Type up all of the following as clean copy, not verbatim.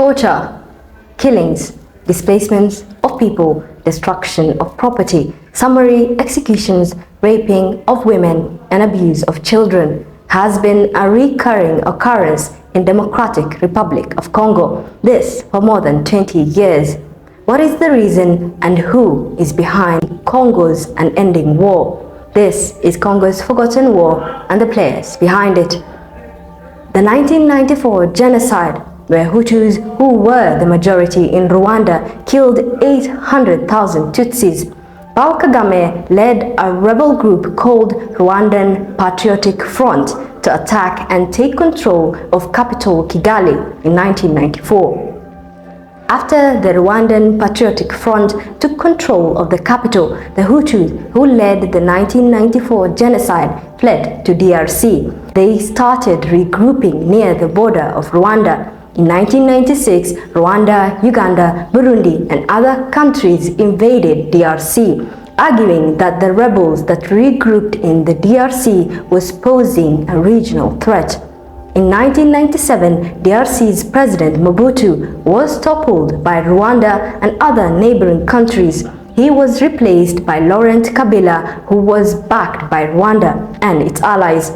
torture, killings, displacements of people, destruction of property, summary executions, raping of women, and abuse of children has been a recurring occurrence in Democratic Republic of Congo, this for more than 20 years. What is the reason and who is behind Congo's unending war? This is Congo's Forgotten War and the players behind it. The 1994 genocide, where Hutus, who were the majority in Rwanda, killed 800,000 Tutsis. Paul Kagame led a rebel group called Rwandan Patriotic Front to attack and take control of capital Kigali in 1994. After the Rwandan Patriotic Front took control of the capital, the Hutus, who led the 1994 genocide, fled to DRC. They started regrouping near the border of Rwanda. In 1996, Rwanda, Uganda, Burundi, and other countries invaded DRC, arguing that the rebels that regrouped in the DRC was posing a regional threat. In 1997, DRC's President Mobutu was toppled by Rwanda and other neighboring countries. He was replaced by Laurent Kabila, who was backed by Rwanda and its allies.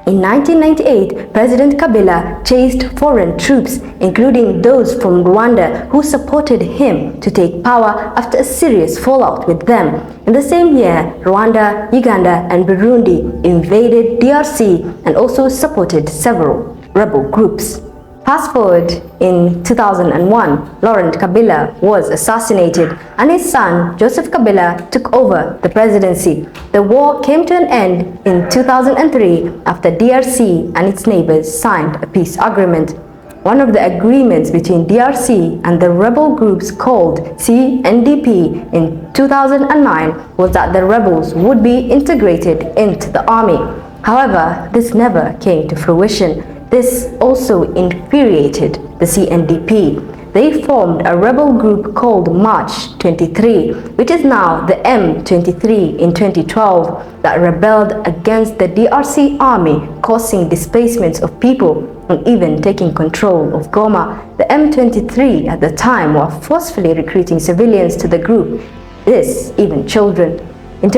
In 1998, President Kabila chased foreign troops, including those from Rwanda who supported him to take power after a serious fallout with them. In the same year, Rwanda, Uganda, and Burundi invaded DRC and also supported several rebel groups. Fast forward, in 2001, Laurent Kabila was assassinated and his son, Joseph Kabila, took over the presidency. The war came to an end in 2003 after DRC and its neighbors signed a peace agreement. One of the agreements between DRC and the rebel groups called CNDP in 2009 was that the rebels would be integrated into the army. However, this never came to fruition. This also infuriated the CNDP. They formed a rebel group called March 23, which is now the M23 in 2012, that rebelled against the DRC army, causing displacements of people and even taking control of Goma. The M23 at the time were forcefully recruiting civilians to the group, this even children. In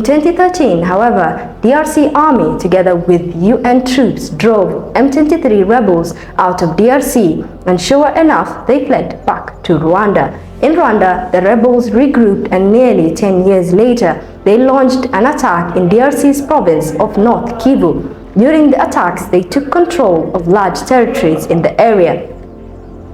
2013, however, DRC army together with UN troops drove M23 rebels out of DRC, and sure enough, they fled back to Rwanda. In Rwanda, the rebels regrouped, and nearly 10 years later, they launched an attack in DRC's province of North Kivu. During the attacks, they took control of large territories in the area.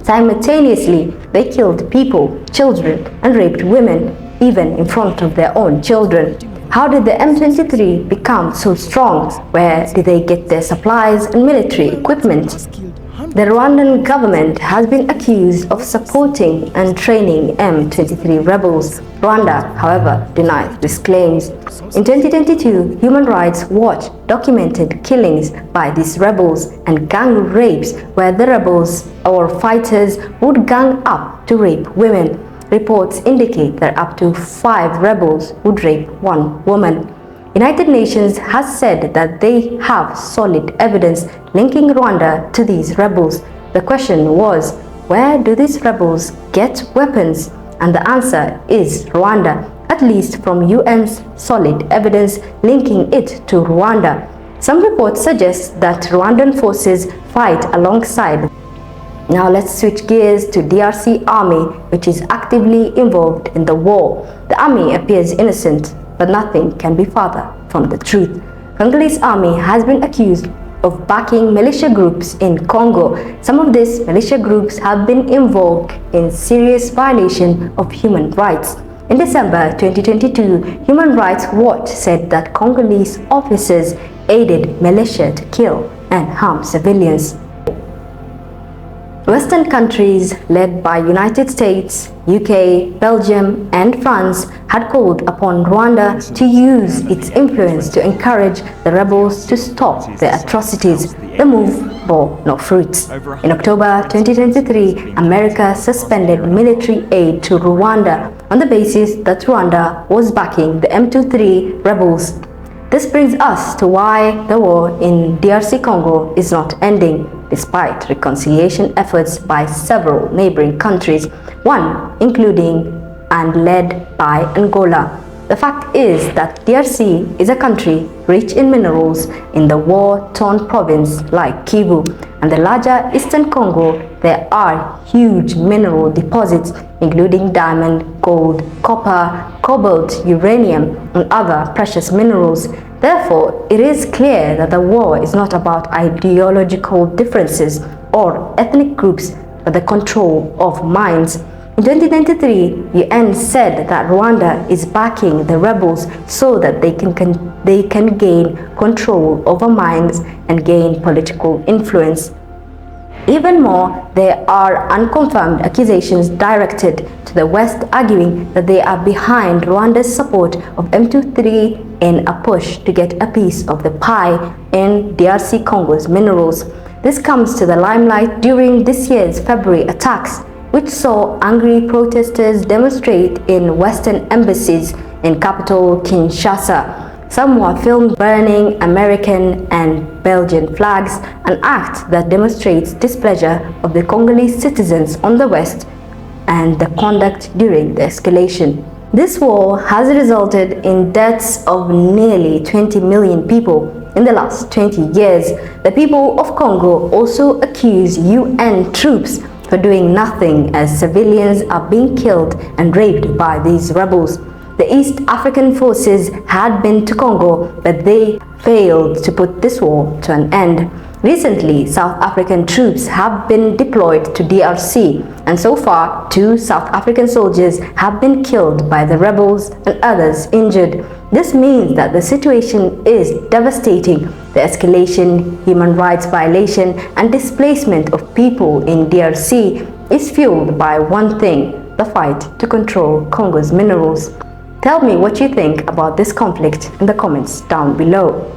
Simultaneously, they killed people, children, and raped women, even in front of their own children. How did the M23 become so strong? Where did they get their supplies and military equipment? The Rwandan government has been accused of supporting and training M23 rebels. Rwanda, however, denies these claims. In 2022, Human Rights Watch documented killings by these rebels and gang rapes where the rebels or fighters would gang up to rape women. Reports indicate that up to 5 rebels would rape 1 woman. United Nations has said that they have solid evidence linking Rwanda to these rebels. The question was, where do these rebels get weapons? And the answer is Rwanda, at least from UN's solid evidence linking it to Rwanda. Some reports suggest that Rwandan forces fight alongside. Now let's switch gears to DRC army, which is actively involved in the war. The army appears innocent, but nothing can be farther from the truth. Congolese army has been accused of backing militia groups in Congo. Some of these militia groups have been involved in serious violation of human rights. In December 2022, Human Rights Watch said that Congolese officers aided militia to kill and harm civilians. Western countries led by United States, UK, Belgium, and France had called upon Rwanda to use its influence to encourage the rebels to stop their atrocities. The move bore no fruits. In October 2023, America suspended military aid to Rwanda on the basis that Rwanda was backing the M23 rebels. This brings us to why the war in DRC Congo is not ending, despite reconciliation efforts by several neighboring countries, one including and led by Angola. The fact is that DRC is a country rich in minerals in the war-torn province like Kivu, and the larger eastern Congo. There are huge mineral deposits including diamond, gold, copper, cobalt, uranium, and other precious minerals. Therefore, it is clear that the war is not about ideological differences or ethnic groups, but the control of mines. In 2023, UN said that Rwanda is backing the rebels so that they can gain control over mines and gain political influence. Even more, there are unconfirmed accusations directed to the West, arguing that they are behind Rwanda's support of M23 in a push to get a piece of the pie in DRC Congo's minerals. This comes to the limelight during this year's February attacks, which saw angry protesters demonstrate in Western embassies in capital Kinshasa. Some were filmed burning American and Belgian flags, an act that demonstrates displeasure of the Congolese citizens on the West and the conduct during the escalation. This war has resulted in deaths of nearly 20 million people in the last 20 years. The people of Congo also accuse UN troops for doing nothing as civilians are being killed and raped by these rebels. The East African forces had been to Congo, but they failed to put this war to an end. Recently, South African troops have been deployed to DRC, and so far, 2 South African soldiers have been killed by the rebels and others injured. This means that the situation is devastating. The escalation, human rights violation, and displacement of people in DRC is fueled by one thing: the fight to control Congo's minerals. Tell me what you think about this conflict in the comments down below.